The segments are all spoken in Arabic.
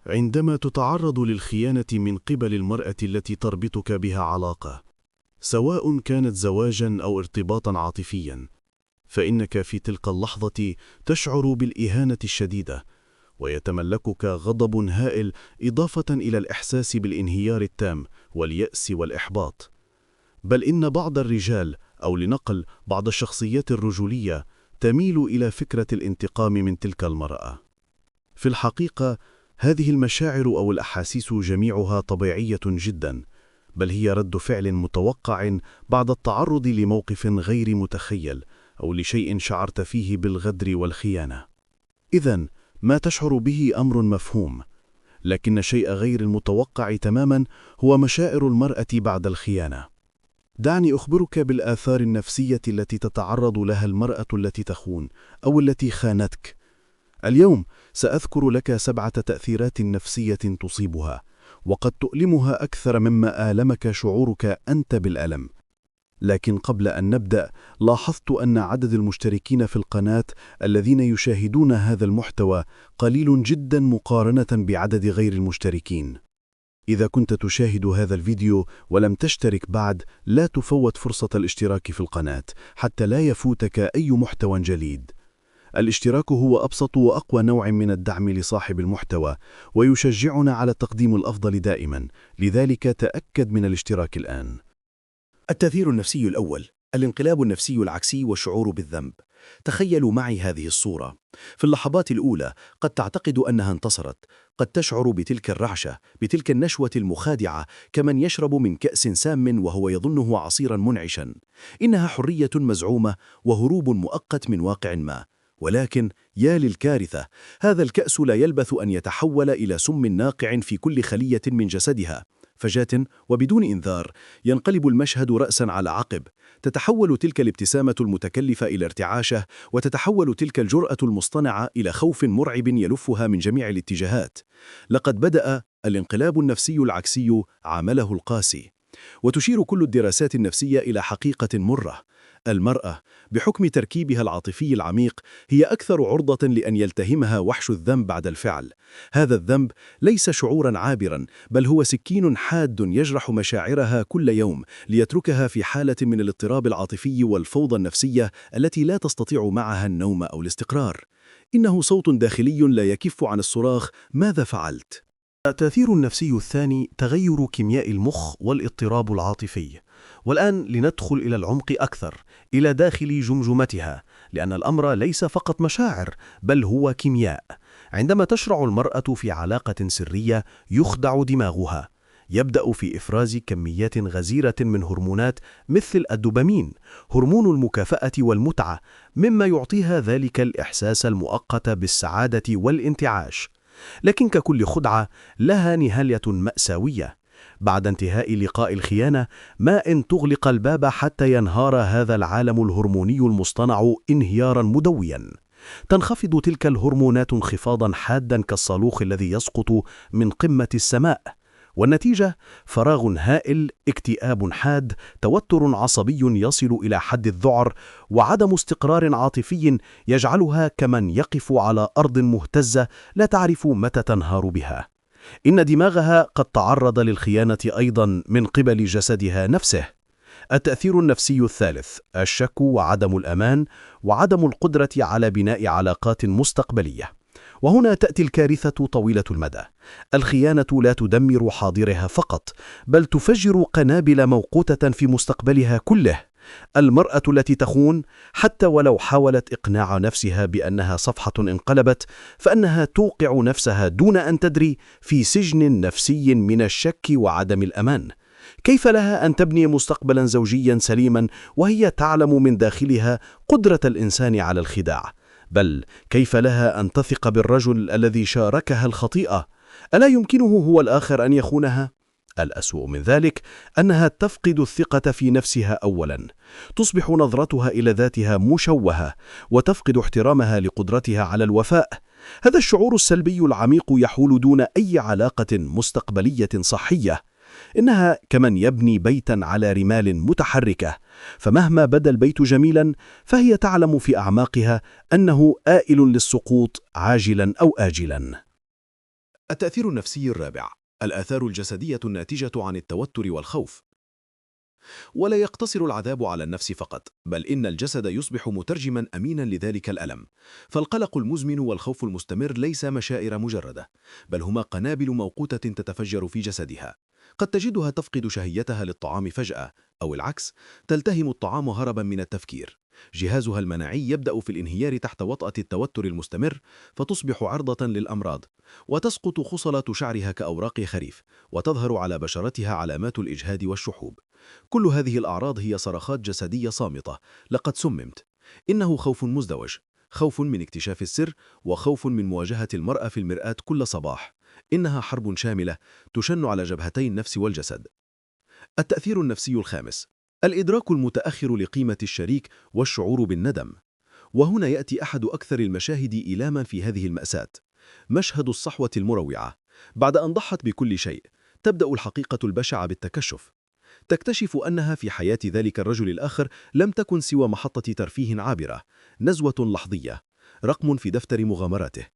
عندما تتعرض للخيانة من قبل المرأة التي تربطك بها علاقة، سواء كانت زواجاً أو ارتباطاً عاطفياً، فإنك في تلك اللحظة تشعر بالإهانة الشديدة، ويتملكك غضب هائل إضافة إلى الإحساس بالانهيار التام واليأس والإحباط. بل إن بعض الرجال، أو لنقل بعض الشخصيات الرجولية، تميل إلى فكرة الانتقام من تلك المرأة. في الحقيقة، هذه المشاعر أو الأحاسيس جميعها طبيعية جدا، بل هي رد فعل متوقع بعد التعرض لموقف غير متخيل أو لشيء شعرت فيه بالغدر والخيانة. إذن ما تشعر به أمر مفهوم، لكن الشيء غير المتوقع تماما هو مشاعر المرأة بعد الخيانة. دعني أخبرك بالآثار النفسية التي تتعرض لها المرأة التي تخون أو التي خانتك. اليوم سأذكر لك 7 تأثيرات نفسية تصيبها، وقد تؤلمها أكثر مما آلمك شعورك أنت بالألم. لكن قبل أن نبدأ، لاحظت أن عدد المشتركين في القناة الذين يشاهدون هذا المحتوى قليل جدا مقارنة بعدد غير المشتركين. إذا كنت تشاهد هذا الفيديو ولم تشترك بعد، لا تفوت فرصة الاشتراك في القناة حتى لا يفوتك أي محتوى جديد. الاشتراك هو أبسط وأقوى نوع من الدعم لصاحب المحتوى، ويشجعنا على تقديم الأفضل دائما، لذلك تأكد من الاشتراك الآن. التأثير النفسي الأول: الانقلاب النفسي العكسي والشعور بالذنب. تخيلوا معي هذه الصورة. في اللحظات الأولى قد تعتقد أنها انتصرت، قد تشعر بتلك الرعشة، بتلك النشوة المخادعة، كمن يشرب من كأس سام وهو يظنه عصيرا منعشا. إنها حرية مزعومة وهروب مؤقت من واقع ما. ولكن يا للكارثة، هذا الكأس لا يلبث أن يتحول إلى سم ناقع في كل خلية من جسدها. فجأة وبدون إنذار ينقلب المشهد رأساً على عقب. تتحول تلك الابتسامة المتكلفة إلى ارتعاشة، وتتحول تلك الجرأة المصطنعة إلى خوف مرعب يلفها من جميع الاتجاهات. لقد بدأ الانقلاب النفسي العكسي عمله القاسي. وتشير كل الدراسات النفسية إلى حقيقة مرة: المرأة بحكم تركيبها العاطفي العميق هي أكثر عرضة لأن يلتهمها وحش الذنب بعد الفعل. هذا الذنب ليس شعورا عابرا، بل هو سكين حاد يجرح مشاعرها كل يوم، ليتركها في حالة من الاضطراب العاطفي والفوضى النفسية التي لا تستطيع معها النوم أو الاستقرار. إنه صوت داخلي لا يكف عن الصراخ: ماذا فعلت؟ التأثير النفسي الثاني: تغير كيمياء المخ والاضطراب العاطفي. والآن لندخل إلى العمق أكثر، إلى داخل جمجمتها، لأن الأمر ليس فقط مشاعر، بل هو كيمياء. عندما تشرع المرأة في علاقة سرية يخدع دماغها، يبدأ في إفراز كميات غزيرة من هرمونات مثل الدوبامين، هرمون المكافأة والمتعة، مما يعطيها ذلك الإحساس المؤقت بالسعادة والانتعاش. لكن ككل خدعة لها نهاية مأساوية. بعد انتهاء لقاء الخيانة، ما إن تغلق الباب حتى ينهار هذا العالم الهرموني المصطنع انهياراً مدوياً. تنخفض تلك الهرمونات انخفاضاً حاداً كالصاروخ الذي يسقط من قمة السماء، والنتيجة فراغ هائل، اكتئاب حاد، توتر عصبي يصل إلى حد الذعر، وعدم استقرار عاطفي يجعلها كمن يقف على أرض مهتزة لا تعرف متى تنهار بها. إن دماغها قد تعرض للخيانة أيضا من قبل جسدها نفسه. التأثير النفسي الثالث: الشك وعدم الأمان وعدم القدرة على بناء علاقات مستقبلية. وهنا تأتي الكارثة طويلة المدى. الخيانة لا تدمر حاضرها فقط، بل تفجر قنابل موقوتة في مستقبلها كله. المرأة التي تخون، حتى ولو حاولت إقناع نفسها بأنها صفحة انقلبت، فإنها توقع نفسها دون أن تدري في سجن نفسي من الشك وعدم الأمان. كيف لها أن تبني مستقبلا زوجيا سليما وهي تعلم من داخلها قدرة الإنسان على الخداع؟ بل كيف لها أن تثق بالرجل الذي شاركها الخطيئة؟ ألا يمكنه هو الآخر أن يخونها؟ الأسوأ من ذلك أنها تفقد الثقة في نفسها أولا، تصبح نظرتها إلى ذاتها مشوهة، وتفقد احترامها لقدرتها على الوفاء. هذا الشعور السلبي العميق يحول دون أي علاقة مستقبلية صحية. إنها كمن يبني بيتا على رمال متحركة، فمهما بدا البيت جميلا فهي تعلم في أعماقها أنه آئل للسقوط عاجلا أو آجلا. التأثير النفسي الرابع: الآثار الجسدية الناتجة عن التوتر والخوف. ولا يقتصر العذاب على النفس فقط، بل إن الجسد يصبح مترجما أمينا لذلك الألم. فالقلق المزمن والخوف المستمر ليس مشاعر مجردة، بل هما قنابل موقوتة تتفجر في جسدها. قد تجدها تفقد شهيتها للطعام فجأة، أو العكس، تلتهم الطعام هربا من التفكير. جهازها المناعي يبدأ في الانهيار تحت وطأة التوتر المستمر، فتصبح عرضة للأمراض، وتسقط خصلة شعرها كأوراق خريف، وتظهر على بشرتها علامات الإجهاد والشحوب. كل هذه الأعراض هي صرخات جسدية صامتة: لقد سممت. إنه خوف مزدوج، خوف من اكتشاف السر، وخوف من مواجهة المرأة في المرآة كل صباح. إنها حرب شاملة تشن على جبهتي النفس والجسد. التأثير النفسي الخامس: الإدراك المتأخر لقيمة الشريك والشعور بالندم. وهنا يأتي أحد أكثر المشاهد إيلاما في هذه المأساة، مشهد الصحوة المروعة. بعد أن ضحت بكل شيء، تبدأ الحقيقة البشعة بالتكشف. تكتشف أنها في حياة ذلك الرجل الآخر لم تكن سوى محطة ترفيه عابرة، نزوة لحظية، رقم في دفتر مغامراته.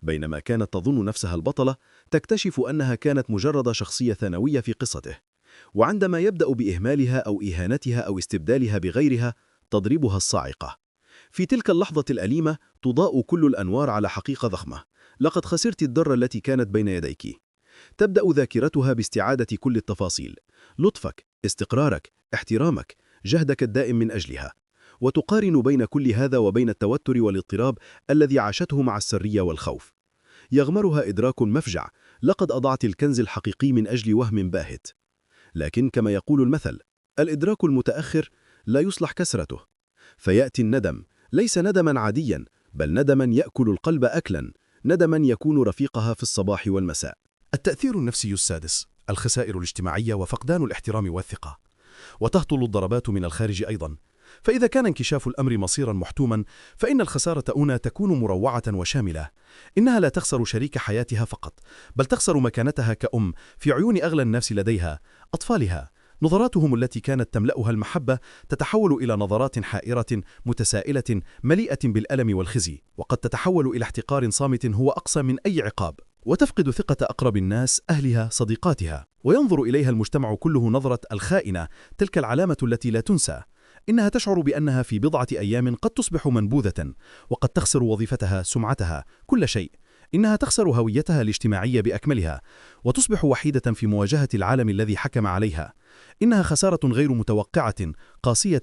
بينما كانت تظن نفسها البطلة، تكتشف أنها كانت مجرد شخصية ثانوية في قصته. وعندما يبدأ بإهمالها أو إهانتها أو استبدالها بغيرها، تضربها الصاعقة. في تلك اللحظة الأليمة تضاء كل الأنوار على حقيقة ضخمة: لقد خسرت الدرة التي كانت بين يديك. تبدأ ذاكرتها باستعادة كل التفاصيل: لطفك، استقرارك، احترامك، جهدك الدائم من أجلها. وتقارن بين كل هذا وبين التوتر والاضطراب الذي عاشته مع السرية والخوف. يغمرها إدراك مفجع: لقد أضعت الكنز الحقيقي من أجل وهم باهت. لكن كما يقول المثل: الإدراك المتأخر لا يصلح كسرته. فيأتي الندم، ليس ندما عاديا، بل ندما يأكل القلب أكلا، ندما يكون رفيقها في الصباح والمساء. التأثير النفسي السادس: الخسائر الاجتماعية وفقدان الاحترام والثقة. وتهطل الضربات من الخارج أيضا. فإذا كان انكشاف الأمر مصيرا محتوما، فإن الخسارة هنا تكون مروعة وشاملة. إنها لا تخسر شريك حياتها فقط، بل تخسر مكانتها كأم في عيون أغلى الناس لديها، أطفالها. نظراتهم التي كانت تملأها المحبة تتحول إلى نظرات حائرة متسائلة مليئة بالألم والخزي، وقد تتحول إلى احتقار صامت هو أقصى من أي عقاب. وتفقد ثقة أقرب الناس، أهلها، صديقاتها، وينظر إليها المجتمع كله نظرة الخائنة، تلك العلامة التي لا تنسى. إنها تشعر بأنها في بضعة أيام قد تصبح منبوذة، وقد تخسر وظيفتها، سمعتها، كل شيء. إنها تخسر هويتها الاجتماعية بأكملها، وتصبح وحيدة في مواجهة العالم الذي حكم عليها. إنها خسارة غير متوقعة، قاسية،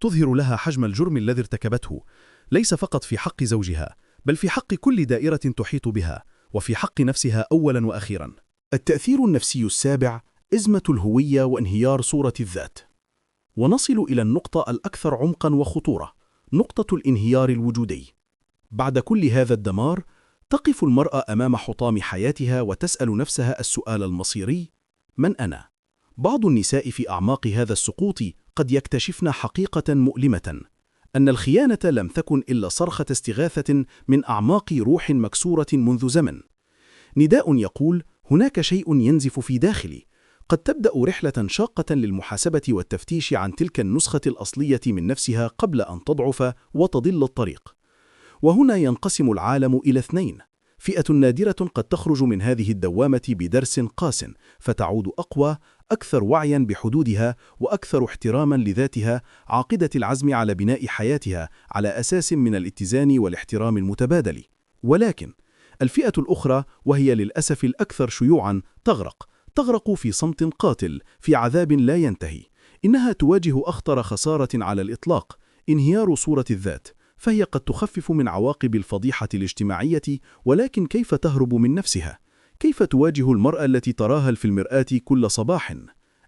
تظهر لها حجم الجرم الذي ارتكبته، ليس فقط في حق زوجها، بل في حق كل دائرة تحيط بها، وفي حق نفسها أولا وأخيرا. التأثير النفسي السابع: إزمة الهوية وانهيار صورة الذات. ونصل إلى النقطة الأكثر عمقا وخطورة، نقطة الانهيار الوجودي. بعد كل هذا الدمار، تقف المرأة أمام حطام حياتها وتسأل نفسها السؤال المصيري: من أنا؟ بعض النساء في أعماق هذا السقوط قد يكتشفن حقيقة مؤلمة: أن الخيانة لم تكن إلا صرخة استغاثة من أعماق روح مكسورة منذ زمن. نداء يقول: هناك شيء ينزف في داخلي. قد تبدأ رحلة شاقة للمحاسبة والتفتيش عن تلك النسخة الأصلية من نفسها قبل أن تضعف وتضل الطريق. وهنا ينقسم العالم إلى اثنين: فئة نادرة قد تخرج من هذه الدوامة بدرس قاس، فتعود أقوى، أكثر وعيا بحدودها، وأكثر احتراما لذاتها، عاقدة العزم على بناء حياتها على أساس من الاتزان والاحترام المتبادل. ولكن الفئة الأخرى، وهي للأسف الأكثر شيوعا، تغرق في صمت قاتل، في عذاب لا ينتهي. إنها تواجه أخطر خسارة على الإطلاق: انهيار صورة الذات. فهي قد تخفف من عواقب الفضيحة الاجتماعية، ولكن كيف تهرب من نفسها؟ كيف تواجه المرأة التي تراها في المرآة كل صباح؟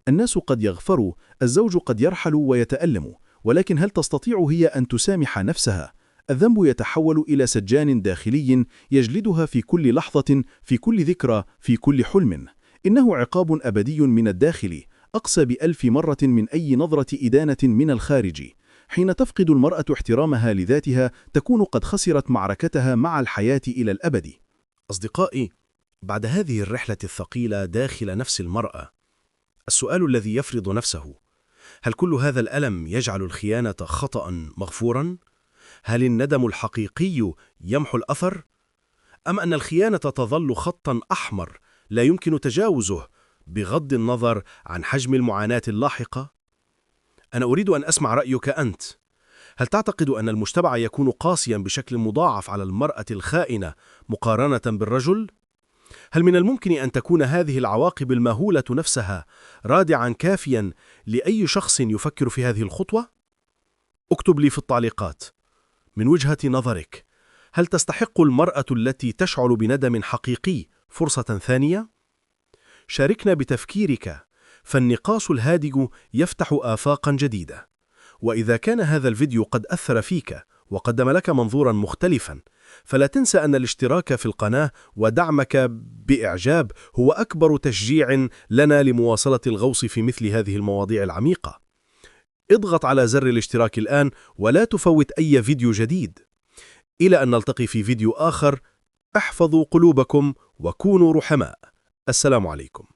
الناس قد يغفروا، الزوج قد يرحل ويتألم، ولكن هل تستطيع هي أن تسامح نفسها؟ الذنب يتحول إلى سجان داخلي يجلدها في كل لحظة، في كل ذكرى، في كل حلم. إنه عقاب أبدي من الداخل، أقسى ب1000 مرة من أي نظرة إدانة من الخارج. حين تفقد المرأة احترامها لذاتها، تكون قد خسرت معركتها مع الحياة إلى الأبد. أصدقائي، بعد هذه الرحلة الثقيلة داخل نفس المرأة، السؤال الذي يفرض نفسه: هل كل هذا الألم يجعل الخيانة خطأ مغفورا؟ هل الندم الحقيقي يمحو الأثر؟ أم أن الخيانة تظل خطاً أحمر لا يمكن تجاوزه بغض النظر عن حجم المعاناة اللاحقة؟ أنا أريد أن أسمع رأيك أنت. هل تعتقد أن المجتمع يكون قاسياً بشكل مضاعف على المرأة الخائنة مقارنة بالرجل؟ هل من الممكن أن تكون هذه العواقب المهولة نفسها رادعاً كافياً لأي شخص يفكر في هذه الخطوة؟ اكتب لي في التعليقات. من وجهة نظرك، هل تستحق المرأة التي تشعر بندم حقيقي فرصة ثانية؟ شاركنا بتفكيرك، فالنقاش الهادئ يفتح آفاقاً جديدة. وإذا كان هذا الفيديو قد أثر فيك وقدم لك منظوراً مختلفاً، فلا تنسى أن الاشتراك في القناة ودعمك بإعجاب هو أكبر تشجيع لنا لمواصلة الغوص في مثل هذه المواضيع العميقة. اضغط على زر الاشتراك الآن ولا تفوت أي فيديو جديد. إلى أن نلتقي في فيديو آخر، احفظوا قلوبكم وكونوا رحماء. السلام عليكم.